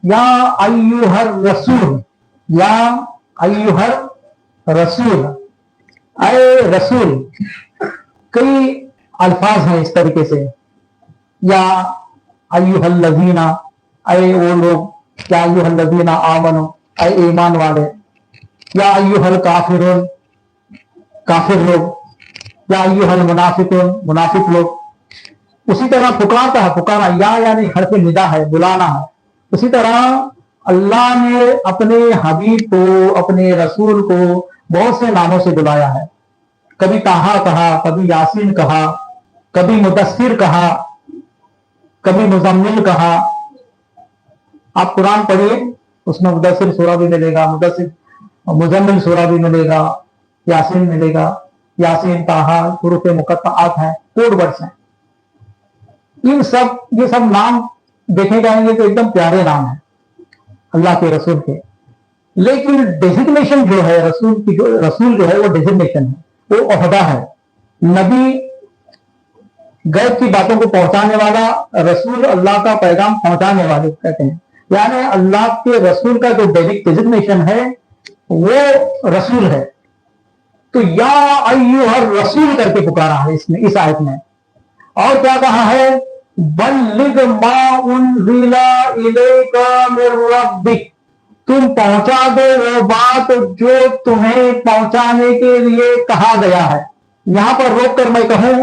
یا ایھا الرسول، یا ایھا الرسول، اے رسول. کئی الفاظ ہیں اس طریقے سے. یا ایھا الذین، اے وہ لوگ، یا ایھا الذین آمنو، اے ایمان والے. یا ایھا الکافرون، کافر لوگ. یا ایھا المنافقون، منافق لوگ. اسی طرح پکارتا ہے، پکارا یا یعنی حرف ندا ہے، بلانا ہے. اسی طرح اللہ نے اپنے حبیب کو، اپنے رسول کو بہت سے ناموں سے بلایا ہے. کبھی طٰہٰ کہا، کبھی یاسین کہا، کبھی مدثر کہا، کبھی مزمل کہا. آپ قرآن پڑھیے، اس میں مدثر سورہ بھی ملے گا، مزمل سورہ بھی ملے گا، یاسین ملے گا. یاسین، طٰہٰ حروف مقطعات ہیں، کوڈ ورڈز ہیں. یہ سب نام دیکھے جائیں گے تو ایک دم پیارے نام ہیں اللہ کے رسول کے. لیکن ڈیزگنیشن جو ہے رسول جو ہے وہ ڈیزگنیشن ہے، وہ عہدہ ہے. نبی غیب کی باتوں کو پہنچانے والا، رسول اللہ کا پیغام پہنچانے والے کہتے ہیں. یعنی اللہ کے رسول کا جو ڈیزگنیشن ہے وہ رسول ہے. تو یا ایھا الرسول کر کے پکارا ہے اس آیت میں. اور کیا کہا ہے؟ بلغ ما انزل الیک من ربک، تم پہنچا دو وہ بات جو تمہیں پہنچانے کے لیے کہا گیا ہے. یہاں پر روک کر میں کہوں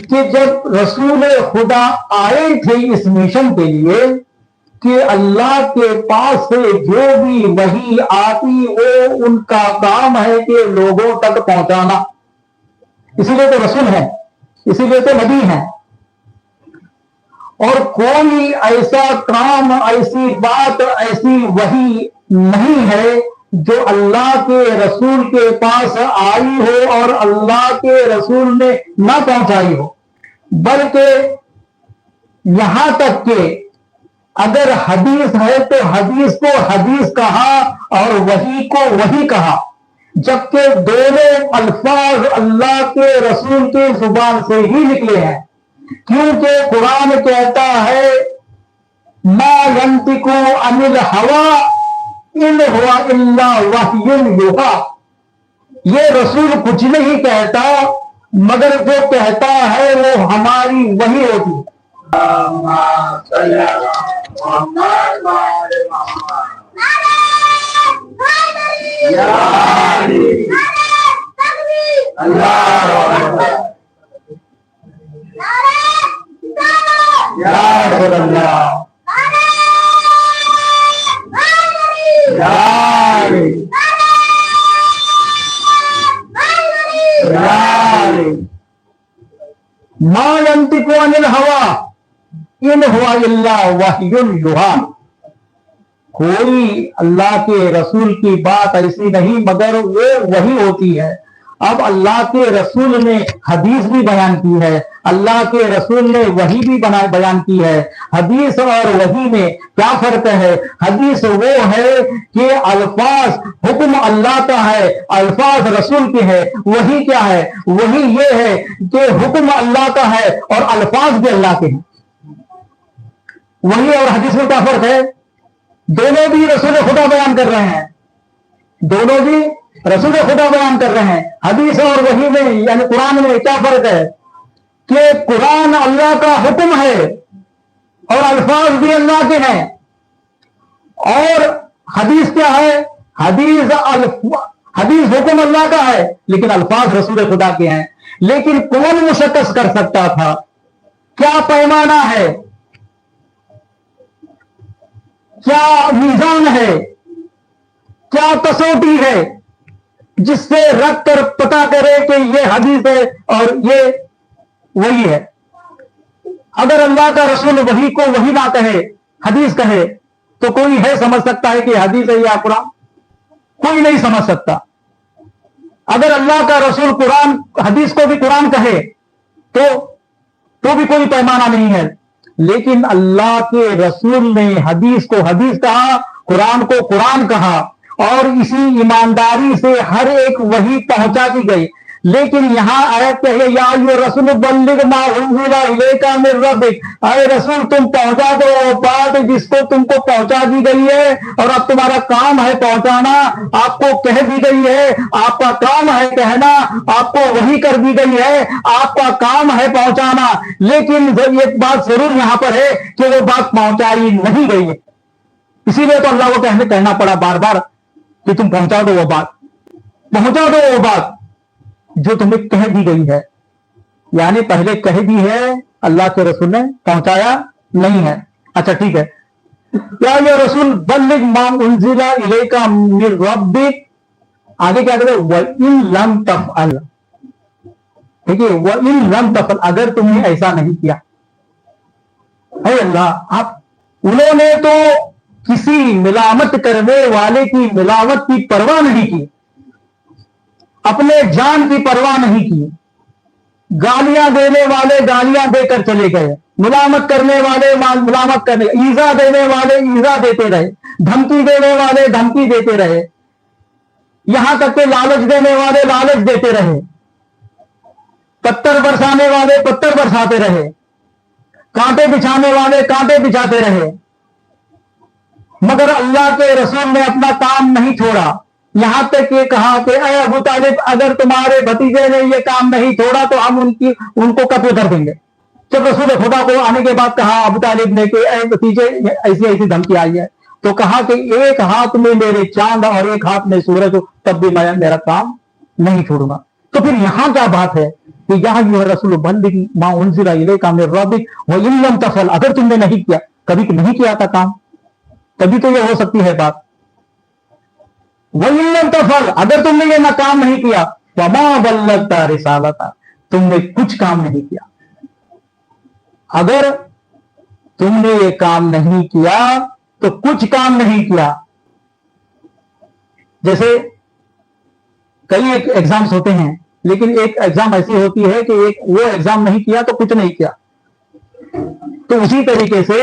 کہ جب رسول خدا آئے تھے اس مشن کے لیے کہ اللہ کے پاس سے جو بھی وحی آتی وہ ان کا کام ہے کہ لوگوں تک پہنچانا. اسی لیے تو رسول ہے، اسی لیے تو نبی ہیں. اور کوئی ایسا کام، ایسی بات، ایسی وحی نہیں ہے جو اللہ کے رسول کے پاس آئی ہو اور اللہ کے رسول نے نہ پہنچائی ہو. بلکہ یہاں تک کہ اگر حدیث ہے تو حدیث کو حدیث کہا اور وحی کو وحی کہا، جبکہ دونوں الفاظ اللہ کے رسول کی زبان سے ہی نکلے ہیں. کیونکہ قرآن کہتا ہے ما ینطق عن الہوی ان هو الا وحی یوحی. یہ رسول کچھ نہیں کہتا مگر جو کہتا ہے وہ ہماری وحی ہوتی ہے. ما ينطق عن الهوى ان هو الا وحی یوحی. کوئی اللہ کے رسول کی بات ایسی نہیں مگر وہ وحی ہوتی ہے. اب اللہ کے رسول نے حدیث بھی بیان کی ہے، اللہ کے رسول نے وحی بھی بیان کی ہے. حدیث اور وحی میں کیا فرق ہے؟ حدیث وہ ہے کہ الفاظ حکم اللہ کا ہے، الفاظ رسول کے ہے. وحی کیا ہے؟ وحی یہ ہے کہ حکم اللہ کا ہے اور الفاظ بھی اللہ کے ہیں. وحی اور حدیث میں کیا فرق ہے؟ دونوں بھی رسول خدا بیان کر رہے ہیں، دونوں بھی رسول خدا بیان کر رہے ہیں. حدیث اور وحی میں یعنی قرآن میں کیا فرق ہے کہ قرآن اللہ کا حکم ہے اور الفاظ بھی اللہ کے ہیں. اور حدیث کیا ہے؟ حدیث حکم اللہ کا ہے لیکن الفاظ رسول خدا کے ہیں. لیکن کون مشخص کر سکتا تھا؟ کیا پیمانہ ہے، کیا میزان ہے، کیا کسوٹی ہے جس سے رکھ کر پتا کرے کہ یہ حدیث ہے اور یہ وہی ہے؟ اگر اللہ کا رسول وحی کو وحی نہ کہے، حدیث کہے، تو کوئی ہے سمجھ سکتا ہے کہ حدیث ہے یا قرآن؟ کوئی نہیں سمجھ سکتا. اگر اللہ کا رسول قرآن حدیث کو بھی قرآن کہے تو بھی کوئی پیمانہ نہیں ہے. لیکن اللہ کے رسول نے حدیث کو حدیث کہا، قرآن کو قرآن کہا، اور اسی ایمانداری سے ہر ایک وحی پہنچا دی گئی. لیکن یہاں آیت کیا ہے یا ایھا الرسول بلغ ما انزل الیک من ربک، اے رسول تم پہنچا دو وہ بات جس کو تم کو پہنچا دی گئی ہے، اور اب تمہارا کام ہے پہنچانا، آپ کو کہہ دی گئی ہے، آپ کا کام ہے کہنا، آپ کو وحی کر دی گئی ہے، آپ کا کام ہے پہنچانا، لیکن ایک بات ضرور یہاں پر ہے کہ وہ بات پہنچائی نہیں گئی ہے، اسی لیے تو اللہ کو کہنا پڑا بار بار کہ تم پہنچا دو وہ بات، پہنچا دو وہ بات جو تمہیں کہہ دی گئی ہے، یعنی پہلے کہہ دی ہے اللہ کے رسول نے، پہنچایا نہیں ہے۔ اچھا ٹھیک ہے، یا یہ رسول بلغ ما انزل الیک من ربک، آگے کیا کہتے ہیں وَإِن لَمْ تَفْعَلْ، ٹھیک ہے وَإِن لَمْ تَفْعَلْ، اگر تم نے ایسا نہیں کیا، اے اللہ آپ، انہوں نے تو کسی ملامت کرنے والے کی ملامت کی پرواہ نہیں کی، اپنے جان کی پرواہ نہیں کی، گالیاں دینے والے گالیاں دے کر چلے گئے، ملامت کرنے والے ملامت کرنے، ایذا دینے والے ایذا دیتے رہے، دھمکی دینے والے دھمکی دیتے رہے، یہاں تک کہ لالچ دینے والے لالچ دیتے رہے، پتھر برسانے والے پتھر برساتے رہے، کانٹے بچھانے والے کانٹے بچھاتے رہے، مگر اللہ کے رسول نے اپنا کام نہیں چھوڑا، یہاں تک یہ کہا کہ اے ابو طالب اگر تمہارے بھتیجے نے یہ کام نہیں چھوڑا تو ہم ان کو قتل کر دیں گے۔ جب رسول خدا کو آنے کے بعد کہا ابو طالب نے کہ اے بھتیجے ایسی ایسی دھمکی آئی ہے، تو کہا کہ ایک ہاتھ میں میرے چاند اور ایک ہاتھ میں سورج، تب بھی میں میرا کام نہیں چھوڑوں گا۔ تو پھر یہاں کیا بات ہے کہ یہاں جو ہے رسول بلغ ما انزل الیک من ربک وَإِن لَمْ تَفْعَلْ، اگر تم نے نہیں کیا، کبھی نہیں کیا تھا کام، تبھی تو یہ ہو سکتی ہے بات۔ وَإِن لَمْ تَفْعَلْ، اگر تم نے یہ کام نہیں کیا، وَمَا بَلَّغْتَ رِسَالَتَهُ، تم نے کچھ کام نہیں کیا۔ اگر تم نے یہ کام نہیں کیا تو کچھ کام نہیں کیا۔ جیسے کئی ایگزامز ہوتے ہیں، لیکن ایک ایگزام ایسی ہوتی ہے کہ وہ ایگزام نہیں کیا تو کچھ نہیں کیا۔ تو اسی طریقے سے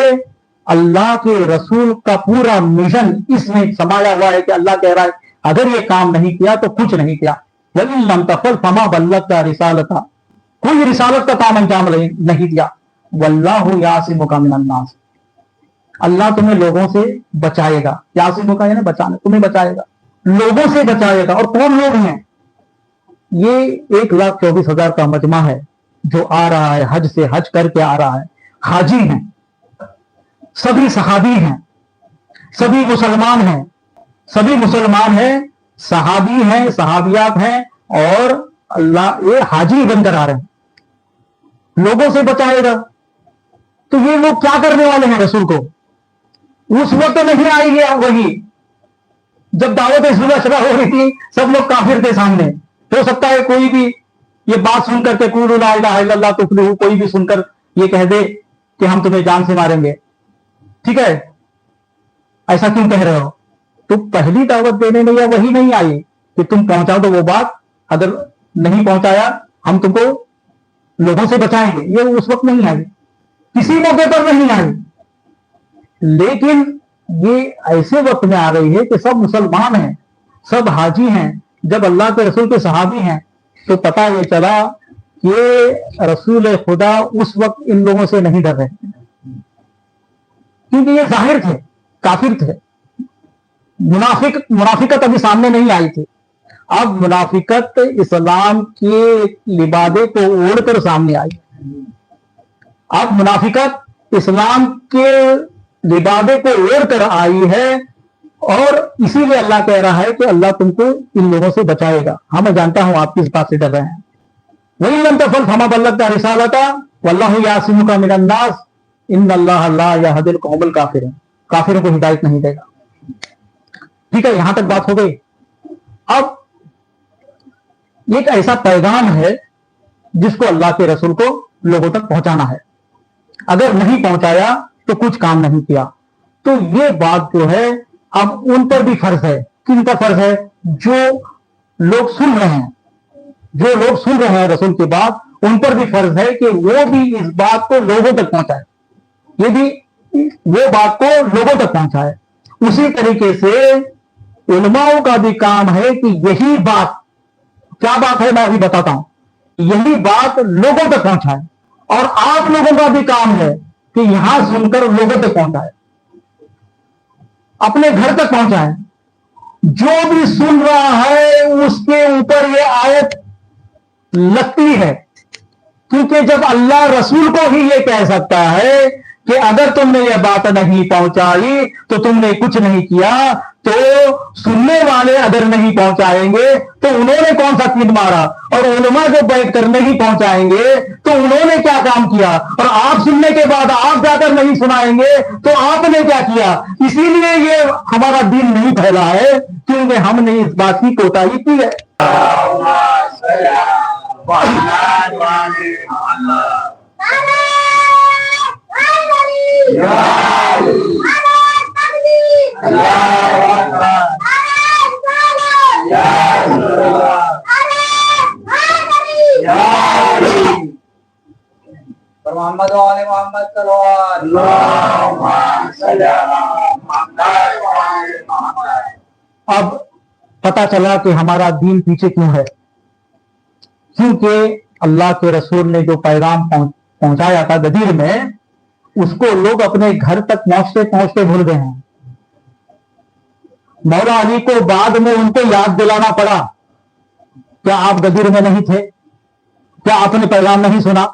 اللہ کے رسول کا پورا مشن اس میں سمایا ہوا ہے کہ اللہ کہہ رہا ہے اگر یہ کام نہیں کیا تو کچھ نہیں کیا۔ وَإِن لَمْ تَفْعَلْ فَمَا بَلَّغْتَ رِسَالَتَهُ، کوئی رسالت کا کام انجام نہیں دیا۔ وَاللَّهُ يَعْصِمُكَ مِنَ النَّاسِ، اللہ تمہیں لوگوں سے بچائے گا، یعصمک یعنی بچانا، تمہیں بچائے گا، لوگوں سے بچائے گا۔ اور کون لوگ ہیں؟ یہ 1,24,000 کا مجمع ہے جو آ رہا ہے حج سے، حج کر کے آ رہا ہے، حاجی ہیں، سبھی صحابی ہیں، سبھی مسلمان ہیں، سبھی مسلمان ہیں، صحابی ہیں، صحابیات ہیں، اور اللہ یہ حاجی بن کر آ رہے ہیں، لوگوں سے بچائے گا۔ تو یہ لوگ کیا کرنے والے ہیں رسول کو؟ اس وقت نہیں آئی گیا وہی جب دعوت اسلامیہ شروع ہو رہی تھی، سب لوگ کافر تھے سامنے۔ ہو سکتا ہے کوئی بھی یہ بات سن کر کے قولوا لا الہ الا اللہ تفلحوا، کوئی بھی سن کر یہ کہہ دے کہ ہم تمہیں جان سے ماریں گے، ٹھیک ہے، ایسا کیوں کہہ رہے ہو؟ تو پہلی دعوت دینے میں یہ وہی نہیں آئی کہ تم پہنچا دو وہ بات، اگر نہیں پہنچایا ہم تم کو لوگوں سے بچائیں گے، یہ اس وقت نہیں آئی، کسی موقع پر نہیں آئی، لیکن یہ ایسے وقت میں آ رہی ہے کہ سب مسلمان ہیں، سب حاجی ہیں۔ جب اللہ کے رسول کے صحابی ہیں تو پتہ یہ چلا کہ رسول خدا اس وقت ان لوگوں سے نہیں ڈر رہے، کیونکہ یہ ظاہر تھے، کافر تھے، منافقت ابھی سامنے نہیں آئی تھی۔ اب منافقت اسلام کے لبادے کو اوڑھ کر سامنے آئی، اب منافقت اسلام کے لبادے کو اوڑھ کر آئی ہے، اور اسی لیے اللہ کہہ رہا ہے کہ اللہ تم کو ان لوگوں سے بچائے گا۔ ہاں میں جانتا ہوں آپ کس بات سے ڈر رہے ہیں۔ وَإِن لَمْ تَفْعَلْ فَمَا بَلَّغْتَ رِسَالَتَهُ وَاللَّهُ يَعْصِمُكَ مِنَ النَّاسِ إِنَّ اللَّهَ لَا يَهْدِي الْقَوْمَ الْكَافِرِينَ، کافروں کو ہدایت نہیں دے گا۔ ٹھیک ہے، یہاں تک بات ہو گئی۔ اب ایک ایسا پیغام ہے جس کو اللہ کے رسول کو لوگوں تک پہنچانا ہے، اگر نہیں پہنچایا تو کچھ کام نہیں کیا۔ تو یہ بات جو ہے اب ان پر بھی فرض ہے۔ کن کا فرض ہے؟ جو لوگ سن رہے ہیں، جو لوگ سن رہے ہیں رسول کی بات، ان پر بھی فرض ہے کہ وہ بھی اس بات کو لوگوں تک پہنچائے، یہ بھی وہ بات کو لوگوں تک پہنچائے۔ اسی طریقے سے علماء کا بھی کام ہے کہ یہی بات क्या बात है मैं अभी बताता हूं। यही बात लोगों तक पहुंचाए और आप लोगों का भी काम है कि यहां सुनकर लोगों तक पहुंचाए, अपने घर तक पहुंचाए। जो भी सुन रहा है उसके ऊपर ये आयत लगती है, क्योंकि जब अल्लाह रसूल को ही ये कह सकता है कि अगर तुमने ये बात नहीं पहुंचाई तो तुमने कुछ नहीं किया, तो सुनने वाले अगर नहीं पहुंचाएंगे तो उन्होंने कौन सा तीर मारा, और उलमा जो बैठ कर नहीं पहुंचाएंगे तो उन्होंने क्या काम किया, और आप सुनने के बाद आप जाकर नहीं सुनाएंगे तो आपने क्या किया। इसीलिए ये हमारा दीन नहीं फैला है, क्योंकि हमने इस बात की कोताही की है। मोहम्मद वाले मोहम्मद अब पता चला कि हमारा दीन पीछे क्यों है, क्योंकि अल्लाह के रसूल ने जो पैगाम पहुंचाया था गदीर में, उसको लोग अपने घर तक पहुंचते पहुंचते भूल गए हैं। मौला अली को बाद में उनको याद दिलाना पड़ा, क्या आप गदीर में नहीं थे, क्या आपने पैगाम नहीं सुना,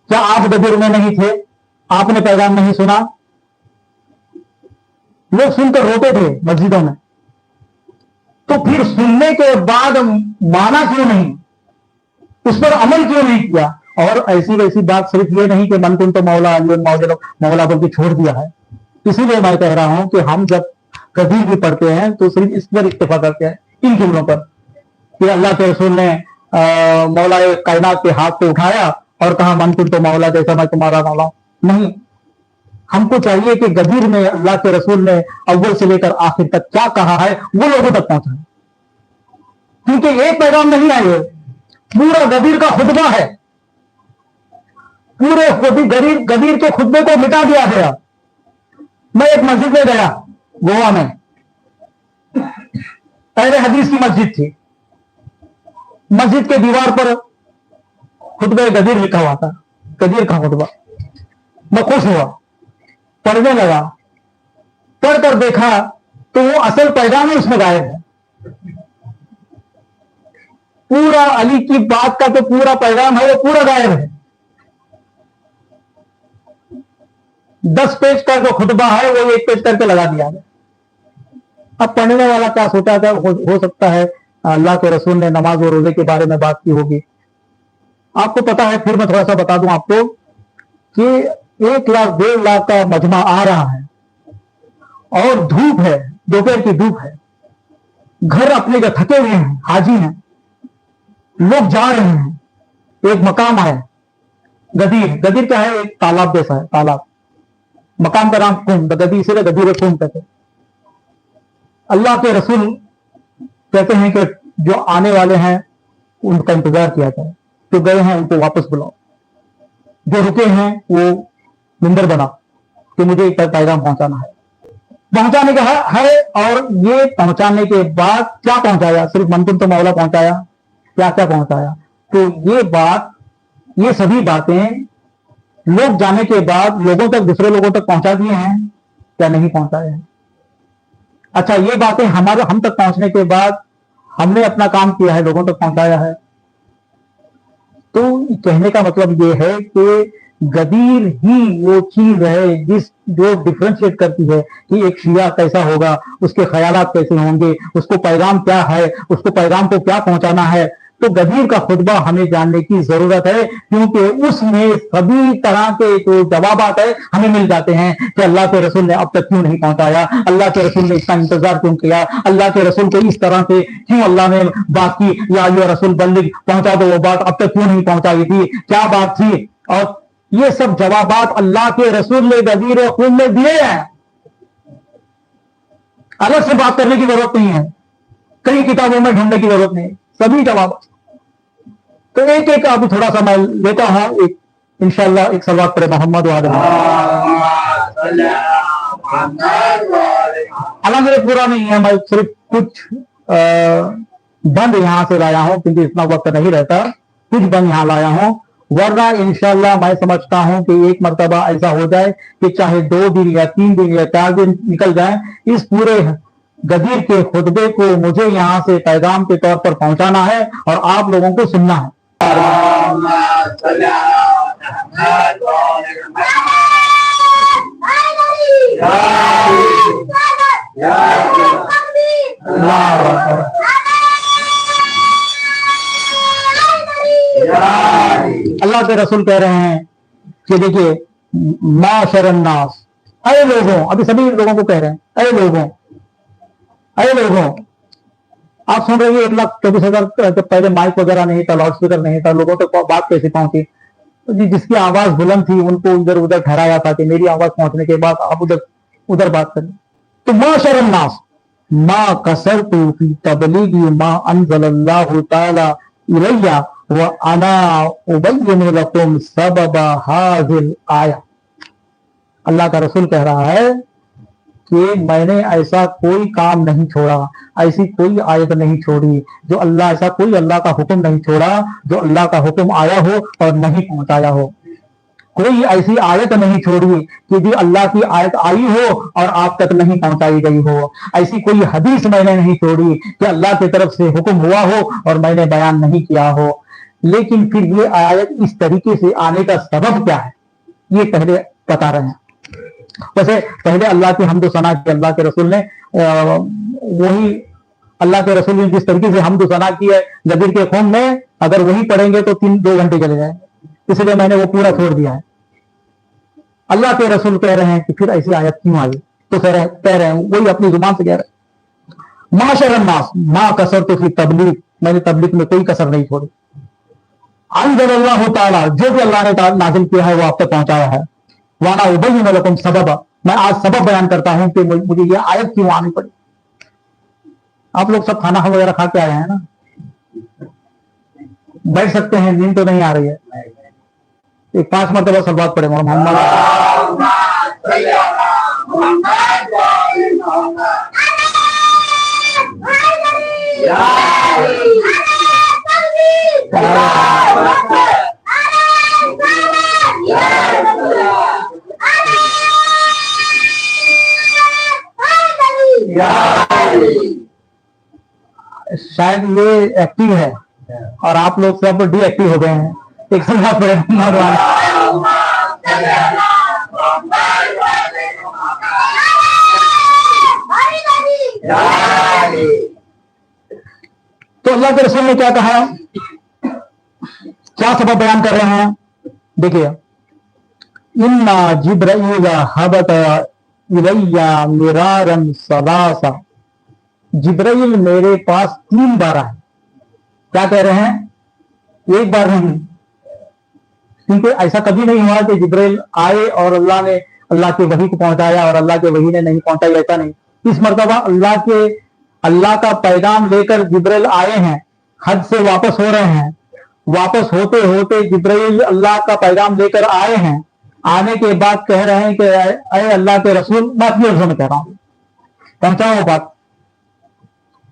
क्या आप गदीर में नहीं थे, आपने पैगाम नहीं सुना। लोग सुनकर रोते थे मस्जिदों में, तो फिर सुनने के बाद माना क्यों नहीं, उस पर अमल क्यों नहीं किया। और ऐसी वैसी बात सिर्फ ये नहीं कि मन कुन तो मौला अली मौला बोल के छोड़ दिया है। इसीलिए मैं कह रहा हूं कि हम जब गदीर भी पढ़ते हैं तो सिर्फ इस पर इत्तेफा करते हैं, इन जुमलों पर, कि अल्लाह के रसूल ने मौला कायनात के हाथ को उठाया और कहा मन कुन तो मौला जैसा मैं तुम्हारा मौला। नहीं, हमको चाहिए कि गदीर में अल्लाह के रसूल ने अव्वल से लेकर आखिर तक क्या कहा है वो लोगों तक पहुंचाए, क्योंकि एक पैगाम नहीं आए, पूरा गदीर का खुतबा है, पूरे गदीर के खुतबे को मिटा दिया गया। मैं एक मस्जिद में गया गोवा में, पहले हदीस की मस्जिद थी, मस्जिद के दीवार पर खुतबे गदीर लिखा हुआ था, गदीर का खुतबा। मैं खुश हुआ, पढ़ने लगा, पढ़कर देखा तो वो असल पैगाम ही उसमें गायब है। पूरा अली की बात का तो पूरा पैगाम है वो पूरा गायब है। 10 पेज का जो खुतबा है वो 1 पेज करके लगा दिया है। अब पढ़ने वाला क्या सोचा था, हो सकता है अल्लाह के रसूल ने नमाज और रोजे के बारे में बात की होगी। आपको पता है, फिर मैं थोड़ा सा बता दूं आपको कि 1 लाख 1.5 लाख का मजमा आ रहा है और धूप है, दोपहर की धूप है, घर अपने का थके हुए हैं, हाजी हैं, लोग जा रहे हैं। एक मकाम है गदीर, गदीर क्या है, एक तालाब जैसा है, तालाब, मकाम का नाम कुंभ, गदीर से गदीर कुंभ कहते। अल्लाह के रसूल कहते हैं कि जो आने वाले हैं उनका इंतजार किया जाए, जो गए हैं उनको वापस बुलाओ, जो रुके हैं वो मिंबर बना कि मुझे एक पैगाम पहुंचाना है, पहुंचाने का है। और ये पहुंचाने के बाद क्या पहुंचाया, सिर्फ मनकुन तो मौला पहुंचाया, क्या क्या पहुंचाया। तो ये बात, ये सभी बातें लोग जाने के बाद लोगों तक, दूसरे लोगों तक पहुंचा दिए हैं या नहीं पहुंचाए हैं। अच्छा, ये बातें हम तक पहुंचने के बाद हमने अपना काम किया है, लोगों तक पहुंचाया है। तो कहने का मतलब ये है कि गदीर ही वो चीज है जो डिफरेंशिएट करती है कि एक शिया कैसा होगा, उसके ख्यालात कैसे होंगे, उसको पैगाम क्या है, उसको पैगाम को क्या पहुंचाना है। तो गदीर का खुतबा हमें जानने की जरूरत है, क्योंकि उसमें सभी तरह के जो जवाबात है हमें मिल जाते हैं कि अल्लाह के रसूल ने अब तक क्यों नहीं पहुंचाया, अल्लाह के रसूल ने इसका इंतजार क्यों किया, अल्लाह के रसूल को इस तरह से क्यों अल्लाह ने बात की, या रसूल बल्लिग पहुंचा दो, वो बात अब तक क्यों नहीं पहुंचाई थी, क्या बात थी। और ये सब जवाबात अल्लाह के रसूल ने गदीर खून में दिए हैं, अलग से बात करने की जरूरत नहीं है, कई किताबों में ढूंढने की जरूरत नहीं, सभी जवाब। तो एक एक अभी थोड़ा सा मैं लेता हूं, एक इंशाल्लाह एक सलवात पर मोहम्मद वाले। हालांकि पूरा नहीं है, मैं सिर्फ कुछ बंद यहाँ से लाया हूँ, क्योंकि इतना वक्त नहीं रहता, कुछ बंद यहाँ लाया हूँ, वरना इंशाल्लाह मैं समझता हूँ कि एक मर्तबा ऐसा हो जाए कि चाहे 2 दिन या 3 दिन या 4 दिन निकल जाए, इस पूरे गदीर के खुतबे को मुझे यहाँ से पैगाम के तौर पर पहुंचाना है और आप लोगों को सुनना है। अल्लाह के रसूल कह रहे हैं कि देखिए, माशरन्नास, अरे लोगों, अभी सभी लोगों को कह रहे हैं, अरे लोगों, अरे लोगों। आप सुन रहे हैं 1,24,000, जब पहले माइक वगैरह नहीं था, लाउड स्पीकर नहीं था, लोगों तक बात कैसे पहुंची? तो जिसकी आवाज बुलंद थी उनको इधर उधर ठहराया था कि मेरी आवाज पहुंचने के बाद आप उधर बात करें। तो माशरन्नास मा कसरतु फी तबलीगी मा अंज़लल्लाहु तआला इलैया व अना उबय्यिनु लकुम सबबा हाज़िल आया। अल्लाह का रसूल कह रहा है कि मैंने ऐसा कोई काम नहीं छोड़ा, ऐसी कोई आयत नहीं छोड़ी जो अल्लाह, ऐसा कोई अल्लाह का हुक्म नहीं छोड़ा जो अल्लाह का हुक्म आया हो और नहीं पहुंचाया हो। कोई ऐसी आयत नहीं छोड़ी कि जो अल्लाह की आयत आई हो और आप तक नहीं पहुंचाई गई हो। ऐसी कोई हदीस मैंने नहीं छोड़ी कि अल्लाह की तरफ से हुक्म हुआ हो और मैंने बयान नहीं किया हो। लेकिन फिर ये आयत इस तरीके से आने का सबब क्या है, ये पहले बता रहे हैं। वैसे पहले अल्लाह की हमदो सना की, अल्लाह के रसूल ने वही, अल्लाह के रसूल ने जिस तरीके से हमदो सना की है गदीर के खून में, अगर वही पढ़ेंगे तो 2 घंटे चले जाए, इसलिए मैंने वो पूरा छोड़ दिया है। अल्लाह के रसूल कह रहे हैं कि फिर ऐसी आयत क्यों आई? तो कह रहे हैं वही अपनी जुबान से कह रहे हैं, माशरन्नास मा कसरतु फी तबलीग, मैंने तबलीग में कोई कसर नहीं छोड़ी। अंज़लल्लाहु तआला, जो भी अल्लाह ने नाज़िल किया है वो आप तक पहुंचाया है। वाना उबय्यिनु लकुम सबबा, मैं आज सबब बयान करता हूं कि मुझे ये आयत क्यों आनी पड़ी। आप लोग सब खाना वगैरह खा के आए हैं ना, बैठ सकते हैं, नींद तो नहीं आ रही है। एक 5 मरतबा सलवात पढ़े मोहम्मद। शायद ये एक्टिव है और आप लोग सब डीएक्टिव हो गए हैं। एक सलवात पढ़े मोहम्मद। तो अल्लाह के रसूल ने क्या कहा, क्या सबब बयान कर रहे हैं? देखिए, इन्ना जिब्राईल हबत इलैया मिरारन सलासा, जिब्राईल मेरे पास 3 बार आए। क्या कह रहे हैं? 1 बार नहीं, क्योंकि ऐसा कभी नहीं हुआ कि जिब्राईल आए और अल्लाह ने अल्लाह के वही को पहुंचाया और अल्लाह के वही ने नहीं पहुंचाई, ऐसा नहीं। इस मर्तबा अल्लाह का पैगाम लेकर जिब्राईल आए हैं, हज से वापस हो रहे हैं, वापस होते होते जिब्राईल अल्लाह का पैगाम लेकर आए हैं। आने के बाद कह रहे हैं कि अरे अल्लाह के रसूल, मैं अपने लफ्ज़ों में कह रहा हूं, पहुंचाओ बात।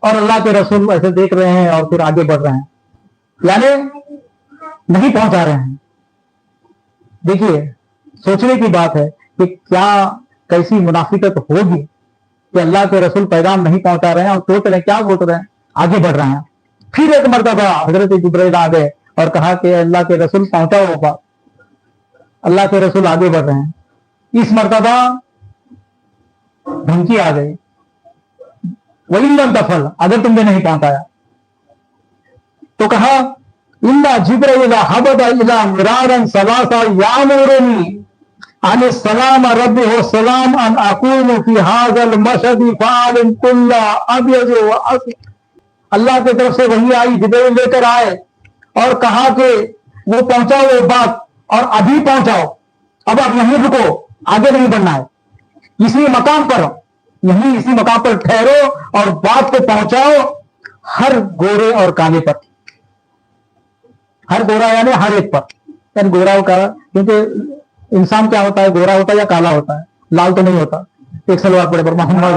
और अल्लाह के रसूल ऐसे देख रहे हैं और फिर आगे बढ़ रहे हैं, यानी नहीं पहुंचा रहे हैं। देखिए, सोचने की बात है कि क्या कैसी मुनाफिकत होगी कि अल्लाह के रसूल पैगाम नहीं पहुंचा रहे हैं और सोच रहे हैं, क्या सोच रहे हैं, आगे बढ़ रहे हैं। फिर एक मर्तबा हजरत जिब्राईल आ गए और कहा कि अल्लाह के रसूल पहुंचाओ बात। अल्लाह के रसूल आगे बढ़ रहे हैं। इस मर्तबा धमकी आ गई, वही दफल, अगर तुमने नहीं पहुंचाया तो कहा, इन्ना जिब्राईल हबत इला मिरारन सलासा यामुरुनी अन सलाम रब्बी व सलाम अन अकूमु फी हाज़ल मशदी फ़ालिन कुल्ला अब्यज़ व अस्फ़र। अल्लाह की तरफ से वही आई, जिब्राईल लेकर आए और कहा कि वो पहुंचाओ वो बात, और अभी पहुंचाओ, अब आप यहीं रुको, आगे नहीं बढ़ना है, इसी मकाम पर, यहीं इसी मकाम पर ठहरो और बात को पहुंचाओ हर गोरे और काले पर। हर गोरा यानी हर एक पर, यानी गोरा और काला, क्योंकि इंसान क्या होता है, गोरा होता है या काला होता है, लाल तो नहीं होता। एक सलवार पड़े पर मोहम्मद।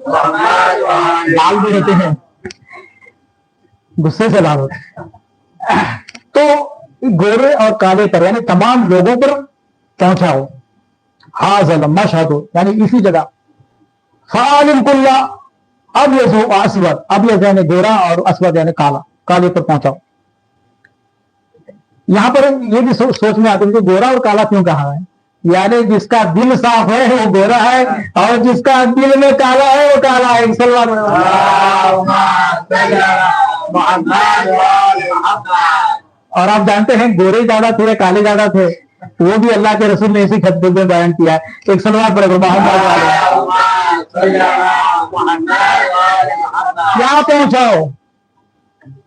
लाल भी होते हैं, गुस्से से लाल होते हैं। तो गोरे और काले पर यानी तमाम लोगों पर पहुंचाओ। हाज़ल मशहद यानी इसी जगह। फालिम कुल्ला अब ये जो असवद, अब ये यानी गोरा और असवद यानी काला, काले पर पहुंचाओ। यहां पर ये भी सोच में आते हैं कि गोरा और काला क्यों कहा है, यानी जिसका दिल साफ है वो गोरा है और जिसका दिल में काला है वो काला है। और आप जानते हैं गोरे ज्यादा थे काले ज्यादा थे, वो भी अल्लाह के रसूल ने इसी खतबे में बयान किया है। एक सलवात पढ़े क्या पहुंचाओ।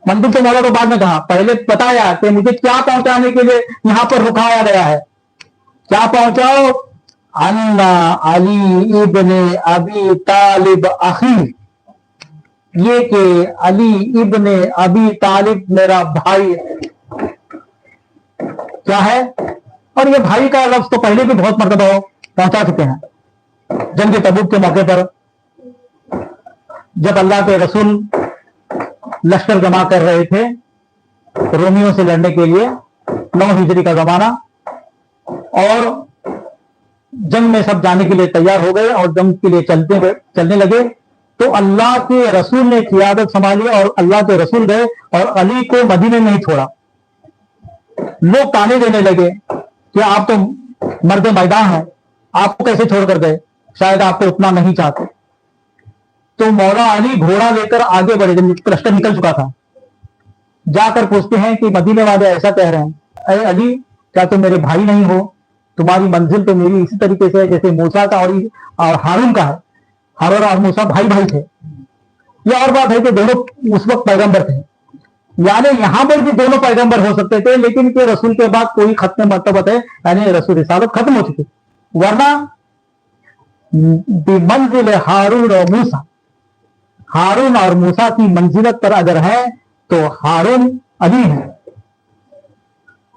मंदिर तो मौला को बाद में कहा, पहले बताया कि मुझे क्या पहुंचाने के लिए यहां पर रुकाया गया है। क्या पहुंचाओ? अन्ना अली इब्ने अबी तालिब अखी, ये कि अली इब्ने अबी तालिब मेरा भाई है। क्या है? और ये भाई का लफ्ज तो पहले भी बहुत मर्तबा पहुंचा चुके हैं। जंग तबूक के मौके पर जब अल्लाह के रसूल लश्कर जमा कर रहे थे रोमियों से लड़ने के लिए, 9 हिजरी का जमाना, और जंग में सब जाने के लिए तैयार हो गए और जंग के लिए चलने लगे, तो अल्लाह के रसूल ने क़ियादत संभाली और अल्लाह के रसूल गए और अली को मदीने में नहीं छोड़ा। लोग ताने देने लगे कि आप तो मर्द मैदान हैं, आपको कैसे छोड़कर गए, शायद आपको उतना नहीं चाहते। तो मौला अली घोड़ा लेकर आगे बढ़े, जब लश्कर निकल चुका था, जाकर पूछते हैं कि मदीने वाले ऐसा कह रहे हैं, अरे अली क्या तुम मेरे भाई नहीं हो? तुम्हारी मंजिल तो मेरी इसी तरीके से है जैसे मूसा का और हारून का है। हारून और मूसा भाई भाई थे। यह और बात है कि दोनों उस वक्त पैगंबर थे, यानी यहां पर भी दोनों पैगंबर हो सकते थे, लेकिन के रसूल के बाद कोई खत्म मर्तबत है, यानी रसूल रिसालत खत्म हो चुकी। वरना मंजिल हारून और मूसा, हारून और मूसा की मंजिलत पर अगर है तो हारून अली है।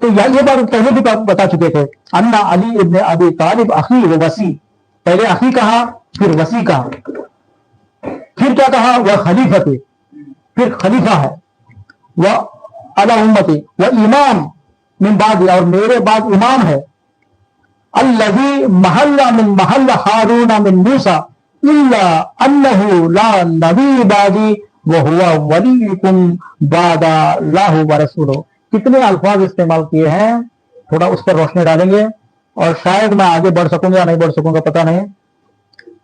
तो ये बात पहले भी बता चुके थे। अन्ना अली इब्ने अबी तालिब अखी व वसी, पहले अखी कहा फिर वसी कहा, फिर क्या कहा? वह खलीफती, फिर खलीफा है, वह अला उम्मती वह इमाम मिन बादी, और मेरे बाद इमाम है। अल्लज़ी महल्ला मिन महल्ला हारून मिन मूसा इल्ला अन्नहु ला नबी बादी व हुवा वलीकुम बादा अल्लाहु व रसूलुहु। कितने अल्फाज इस्तेमाल किए हैं, थोड़ा उस पर रोशनी डालेंगे और शायद मैं आगे बढ़ सकूंगा या नहीं बढ़ सकूंगा पता नहीं।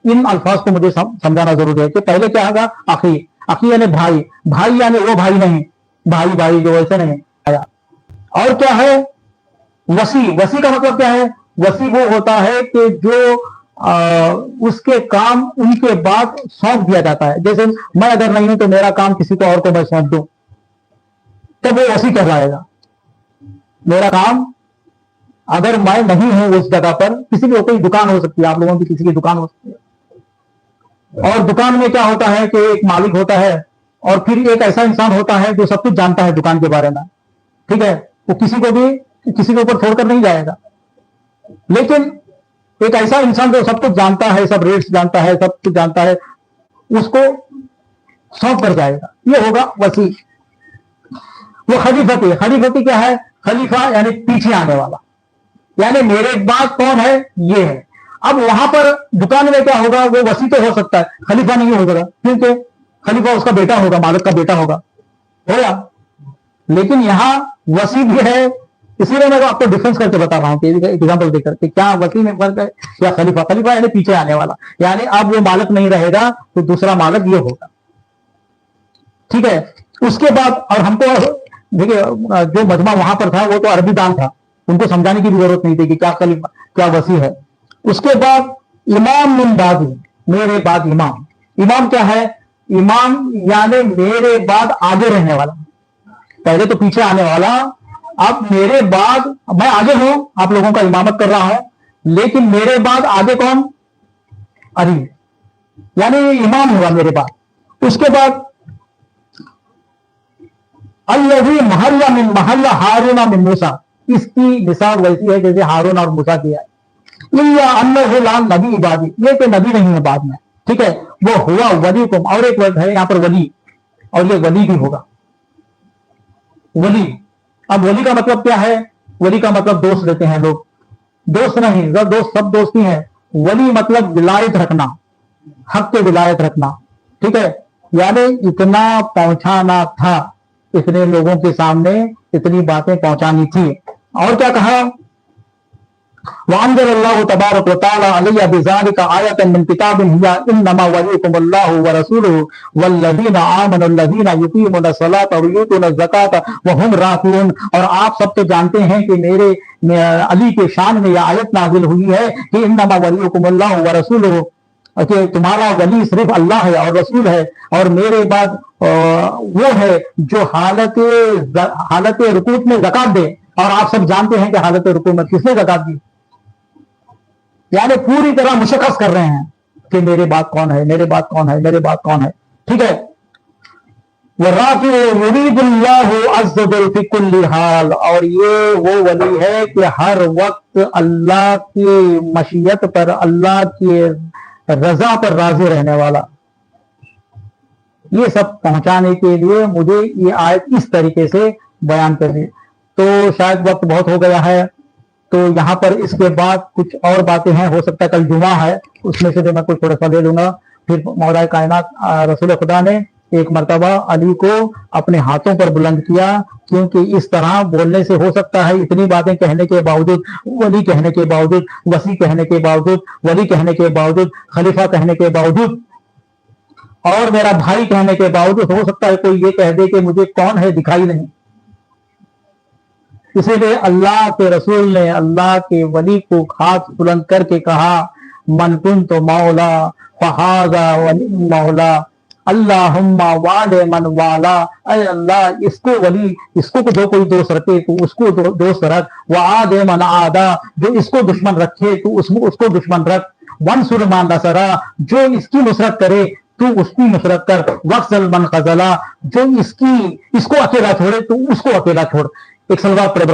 इन अल्फाज को मुझे समझाना जरूरी है कि पहले क्या होगा? अखी, अखी यानी भाई, भाई यानी वो भाई नहीं, भाई भाई जो ऐसे नहीं आया। और क्या है? वसी, वसी का मतलब क्या है? वसी वो होता है कि जो उसके काम उनके बाद सौंप दिया जाता है। जैसे मैं अगर नहीं हूं तो मेरा काम किसी को और को मैं सौंप दूं तो वो वसी कहलाएगा। मेरा काम अगर मैं नहीं हूं उस जगह पर, किसी की कोई दुकान हो सकती है, आप लोगों की किसी की दुकान हो सकती है, और दुकान में क्या होता है कि एक मालिक होता है और फिर एक ऐसा इंसान होता है जो सब कुछ जानता है दुकान के बारे में, ठीक है, वो किसी को भी किसी के ऊपर छोड़कर नहीं जाएगा। लेकिन एक ऐसा इंसान जो सब कुछ जानता है, सब रेट्स जानता है, सब कुछ जानता है, उसको सौंप कर जाएगा, ये होगा वसी। वो खलीफती, खलीफती क्या है? खलीफा यानी पीछे आने वाला, यानी मेरे बाद कौन है? ये है। अब वहां पर दुकान में क्या होगा? वो वसी तो हो सकता है, खलीफा नहीं हो सकता, क्योंकि खलीफा उसका बेटा होगा, मालिक का बेटा होगा। लेकिन यहां वसी भी है, इसीलिए मैं आपको डिफरेंस करके बता रहा हूं, एग्जाम्पल देकर कि क्या वसी में फर्क है या खलीफा। खलीफा यानी पीछे आने वाला, यानी अब वो मालिक नहीं रहेगा तो दूसरा मालिक ये होगा, ठीक है। उसके बाद, और हमको देखिए जो मजमा वहां पर था वो तो अरबी दान था, उनको समझाने की भी जरूरत नहीं थी कि क्या खलीफा क्या वसी है। उसके बाद इमाम मिन बादी, मेरे बाद इमाम। इमाम क्या है? इमाम यानी मेरे बाद आगे रहने वाला, पहले तो पीछे आने वाला, अब मेरे बाद मैं आगे हूं, आप लोगों का इमामत कर रहा हूं, लेकिन मेरे बाद आगे कौन? अली, यानी इमाम हुआ मेरे बाद। उसके बाद अल्लज़ी महल्ला मिन महल्ला हारून मिन मूसा, इसकी मिसाल वैसी है जैसे हारून और मूसा की है। नबी इबादी, ये कि नबी नहीं है बाद में, ठीक है, वो हुआ वलीकुम, और एक वर्ड है यहाँ पर वली, और ये वली भी होगा, वली। अब वली का मतलब क्या है? वली का मतलब दोस्त लेते हैं लोग, दोस्त नहीं, दोस्त सब दोस्त ही है। वली मतलब विलायत रखना, हक के विलायत रखना, ठीक है। यानी इतना पहुंचाना था, इतने लोगों के सामने इतनी बातें पहुंचानी थी। और क्या कहा? वअंज़लल्लाहु तबारक व तआला अलैहि बिज़ालिका आयतन मिन किताबिन हिया इन्नमा वलियुकुमुल्लाहु व रसूलुहु वल्लज़ीना आमनु अल्लज़ीना युक़ीमूना ज़लाता व यूतूना ज़काता व हुम राकिऊन। और आप सब तो जानते हैं कि मेरे अली के शान में यह आयत नाजिल हुई है कि इन्नमा वलियुकुमुल्लाहु व रसूलुहु, कि तुम्हारा वली सिर्फ अल्लाह है और रसूल है, और मेरे बाद वो है जो हालत रुकूत में ज़कात दे। और आप सब जानते हैं कि हालत रुकूत में किसने ज़कात दी? यानी पूरी तरह मुशक्कस कर रहे हैं कि मेरे बाद कौन है, मेरे बाद कौन है, मेरे बाद कौन है, ठीक है। हाल, और ये वो वली है कि हर वक्त अल्लाह की मशीयत पर, अल्लाह की रजा पर राजी रहने वाला। ये सब पहुंचाने के लिए मुझे ये आयत इस तरीके से बयान कर दी। तो शायद वक्त बहुत हो गया है, तो यहाँ पर इसके बाद कुछ और बातें हैं, हो सकता है कल जुमा है, उसमें से मैं कुछ थोड़ा सा ले लूंगा। फिर मौला कायनात रसूल खुदा ने एक मर्तबा अली को अपने हाथों पर बुलंद किया, क्योंकि इस तरह बोलने से हो सकता है इतनी बातें कहने के बावजूद, वली कहने के बावजूद, वसी कहने के बावजूद, वली कहने के बावजूद, खलीफा कहने के बावजूद, और मेरा भाई कहने के बावजूद, हो सकता है कोई ये कह दे कि मुझे कौन है दिखाई नहीं। इसीलिए अल्लाह के रसूल ने अल्लाह के वली को हाथ बुलंद करके कहा, मन कुन्तु मौला फहाज़ा वली मौला अल्लाहुम्मा वाले मन वाला। अरे अल्लाह, इसको वली, इसको जो कोई दोस्त रखे तो उसको दोस्त रख, वादे मन आदा, जो इसको दुश्मन रखे तो उसको दुश्मन रख, वंसुर मान नसरा, जो इसकी नुसरत करे तू उसकी नुसरत कर, वक्सल मन खजला, जो इसको अकेला छोड़े तो उसको अकेला छोड़। एक सलवात पढ़े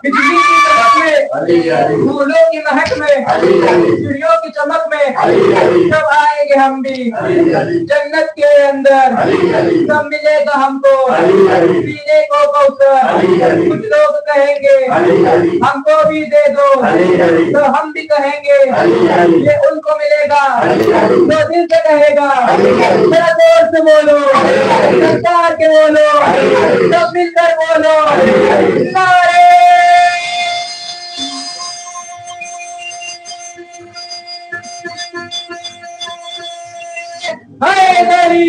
बिजली की चमक में, फूलों की महक में, चिड़ियों की चमक में, सब आएंगे हम भी जन्नत के अंदर, सब मिलेगा हमको पीने को कौसर। कुछ लोग कहेंगे हमको भी दे दो, तो हम भी कहेंगे ये उनको मिलेगा, तो दिल से कहेगा, मेरा जोर से बोलो, सरकार के बोलो, सब मिलकर बोलो, नारे हैदरी,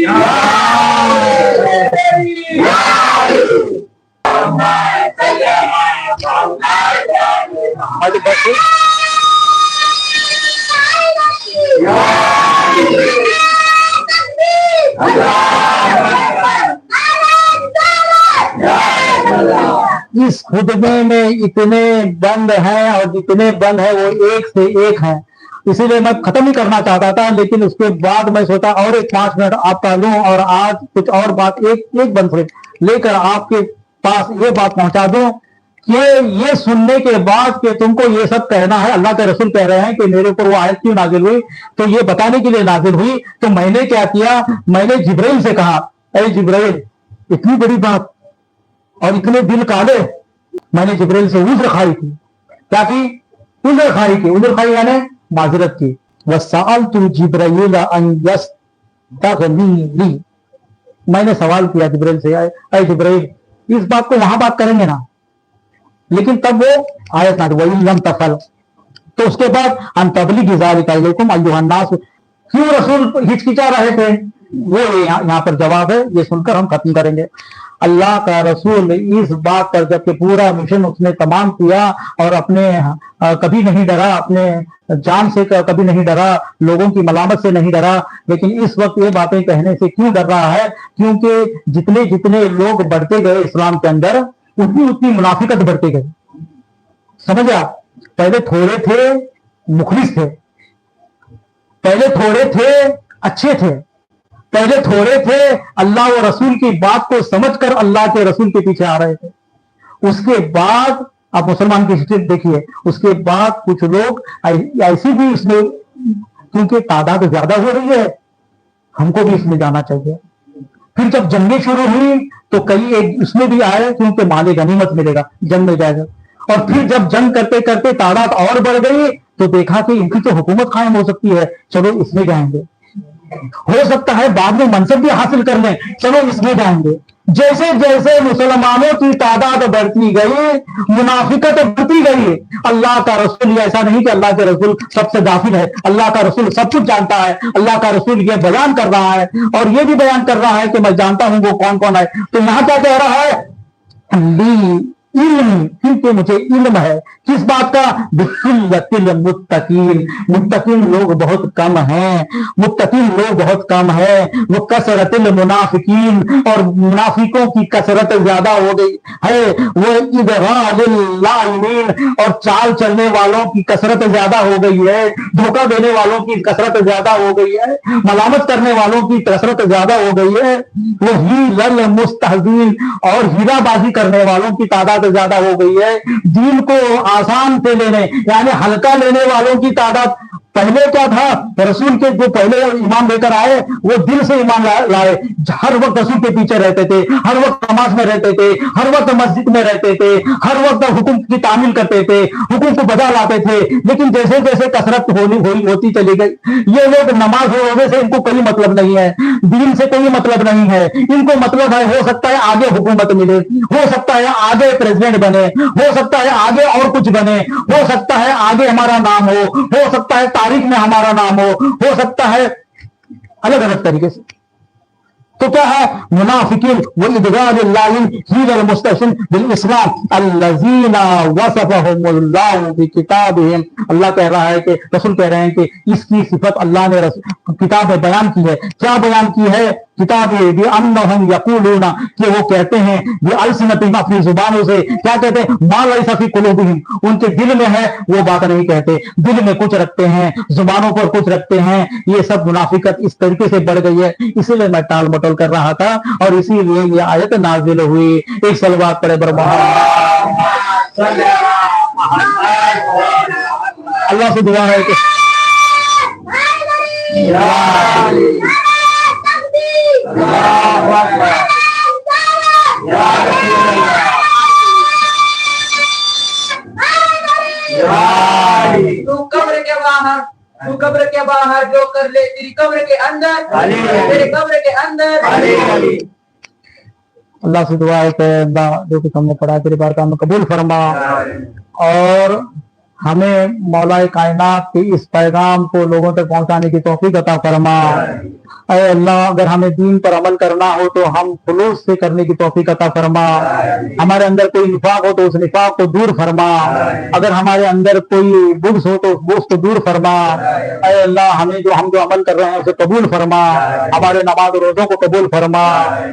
इस खुतबे में इतने बंद हैं, और जितने बंद हैं वो एक से एक हैं। इसीलिए मैं खत्म ही करना चाहता था, लेकिन उसके बाद मैं सोचा और एक 5 मिनट आपका लूं, और आज कुछ और बात एक बंद से लेकर आपके पास ये बात पहुंचा दूं कि ये सुनने के बाद कि तुमको ये सब कहना है, अल्लाह के रसूल कह रहे हैं कि मेरे ऊपर वो आयत क्यों नाजिल हुई, तो ये बताने के लिए नाजिल हुई। तो मैंने क्या किया, मैंने जिब्राइल से कहा, अरे जिब्राइल, इतनी बड़ी बात और इतने दिल काले। मैंने जिब्राइल से उज़्र खाई थी। क्या की? उज़्र खाई की। उज़्र खाई यानी माजरत की। वसअलतु जिब्राइल अन यस्तगनी, मैंने सवाल किया जिब्राइल से, अरे जिब्राइल, इस बात को वहां बात करेंगे ना, लेकिन तब वो आयत ना वही लम तफल। तो उसके बाद अन तबलीग ज़ालिका इलैकुम अय्युहन नास, क्यों रसूल हिचकिचा रहे थे, वो यहाँ पर जवाब है, ये सुनकर हम खत्म करेंगे। अल्लाह का रसूल इस बात पर जबकि पूरा मिशन उसने तमाम किया और अपने कभी नहीं डरा, अपने जान से कभी नहीं डरा, लोगों की मलामत से नहीं डरा, लेकिन इस वक्त ये बातें कहने से क्यों डर रहा है? क्योंकि जितने जितने लोग बढ़ते गए इस्लाम के अंदर, उतनी उतनी मुनाफिकत बढ़ते गए। समझा? पहले थोड़े थे मुखलिस थे, पहले थोड़े थे अच्छे थे, पहले थोड़े थे, अल्लाह और रसूल की बात को समझकर अल्लाह के रसूल के पीछे आ रहे थे। उसके बाद आप मुसलमान की हिस्ट्री देखिए, उसके बाद कुछ लोग ऐसी भी इसमें, क्योंकि तादाद ज्यादा हो रही है, हमको भी इसमें जाना चाहिए। फिर जब जंगें शुरू हुई तो कई एक इसमें भी आए क्योंकि माले गनीमत मिलेगा, जंग में जाएगा। और फिर जब जंग करते करते तादाद और बढ़ गई तो देखा कि इनकी तो हुकूमत कायम हो सकती है, चलो इसमें जाएंगे। हो सकता है बाद में मनसब भी हासिल कर लें, चलो इसमें जाएंगे। जैसे जैसे मुसलमानों की तादाद बढ़ती गई, मुनाफिकत बढ़ती गई। अल्लाह का रसूल, ऐसा नहीं कि अल्लाह के रसूल सबसे गाफिल है, अल्लाह का रसूल सब कुछ जानता है। अल्लाह का रसूल ये बयान कर रहा है और ये भी बयान कर रहा है कि मैं जानता हूं वो कौन कौन है। तो यहां क्या कह रहा है, इल्म, क्योंकि मुझे इल्म है किस बात का, बिकुल्लतिल मुत्तकीन, मुत्तकीन लोग बहुत कम हैं, मुत्तकीन लोग बहुत कम है। वो कसरतिल मुनाफिकीन, और मुनाफिकों की कसरत ज्यादा हो गई है। वो इदराजिल लाइमीन, और चाल चलने वालों की कसरत ज्यादा हो गई है, धोखा देने वालों की कसरत ज्यादा हो गई है, मलामत करने वालों की कसरत ज्यादा हो गई है। वो हीलल मुस्तहजीन, और हीराबाजी करने वालों की तादाद ज्यादा हो गई है। दीन को आसान से लेने यानी हल्का लेने वालों की तादाद, पहले क्या था, रसूल के जो पहले ईमान लेकर आए वो दिल से ईमान लाए, हर वक्त रसूल के पीछे रहते थे, हर वक्त नमाज में रहते थे, हर वक्त मस्जिद में रहते थे, हर वक्त हुक्म की तामील करते थे, हुक्म को बजा लाते थे। लेकिन जैसे जैसे कसरत होती चली गई, ये लोग नमाज होने से इनको कोई मतलब नहीं है, दीन से कोई मतलब नहीं है, इनको मतलब है हो सकता है आगे हुकूमत मिले, हो सकता है आगे प्रेसिडेंट बने, हो सकता है आगे और कुछ बने, हो सकता है आगे हमारा नाम हो सकता है तारीख में हमारा नाम हो सकता है अलग अलग तरीके से। तो क्या है, मुनाफिकीन वो इदगालिल्लाहिन हील मुस्तहसिन बिल इस्लाम अल्लज़ीना वसफहुमुल्लाहु बि किताबिहिम। अल्लाह कह रहा है कि रसूल कह रहे हैं कि इसकी सिफत अल्लाह ने किताब में बयान की है। क्या बयान की है किताब में, भी अन्नहुम यक़ूलूना, कि वो कहते हैं भी अलसिनतिहिम, अपनी जुबानों से क्या कहते हैं, मा लैसा फी कुलूबिहिम, उनके दिल में है वो बात नहीं कहते, दिल में कुछ रखते हैं, जुबानों पर कुछ रखते हैं। ये सब मुनाफिकत इस तरीके से बढ़ गई है, इसीलिए मैं टाल मटोल कर रहा था और इसीलिए ये आयत नाजिल हुई। एक सलवात पढ़े अल्लाह से दुआ है कि तू कब्र के बाहर, तू कब्र के बाहर जो कर ले तेरी कब्र के अंदर, तेरे कब्र के अंदर। अल्लाह से दुआ है कि अल्लाह जो कुछ हमने पढ़ा तेरे बार का कबूल फरमा और हमें मौलाए कायनात के इस पैगाम को लोगों तक पहुंचाने की तौफीक अता फरमा। ऐ अल्लाह, अगर हमें दीन पर अमल करना हो तो हम खुलूस से करने की तौफीक अता फरमा। हमारे अंदर कोई निफाक हो तो उस निफाक को दूर फरमा, अगर हमारे अंदर कोई बुग़्ज़ हो तो उस बुग़्ज़ को दूर फरमा। ऐ अल्लाह, हमें हम जो अमल कर रहे हैं उसे कबूल फरमा, हमारे नमाज रोज़ों को कबूल फरमा,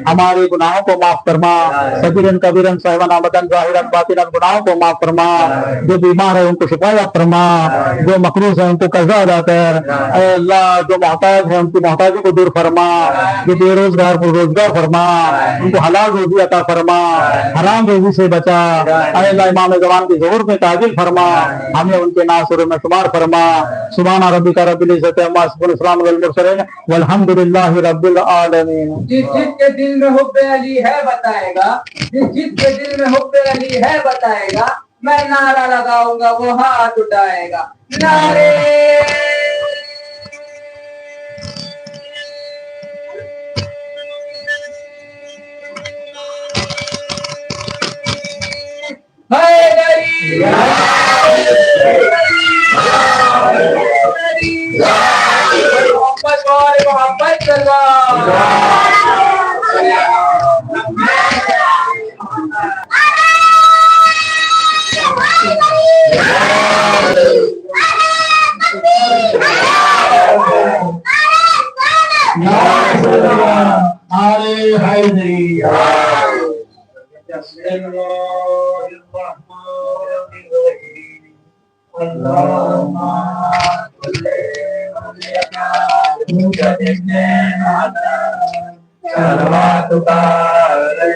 हमारे गुनाहों को माफ फरमा, सगीरन कबीरन सहवन आमदन ज़ाहिरन बातिनन गुनाहों को माफ फरमा, जो बीमार है उनको शिफा फरमा, जो मकरूज है उनको कर्जा अदा कर। ऐ अल्लाह, जो मोहताज है उनकी मोहताजी को दूर फरमा, जो बेरोजगार को रोजगार फरमा, उनको हलाल रोजी अता फरमा, हराम रोजी से बचा। ऐ अल्लाह, इमाम ज़मान की ज़हूर में ताजिल फरमा, हमें उनके नासुर में शुमार फरमा। सुभान रब्बिका रब्बिल इज़्ज़ति अम्मा यसिफून, सलामुन अलल मुरसलीन वल्हम्दुलिल्लाहि रब्बिल आलमीन। जिसके दिल में हुब्बे अली है बताएगा, जिसके दिल में हुब्बे अली है बताएगा, मैं नारा लगाऊंगा वो हाथ उठाएगा। नारे मोहब्बत Allahumma सर्वा तुकारे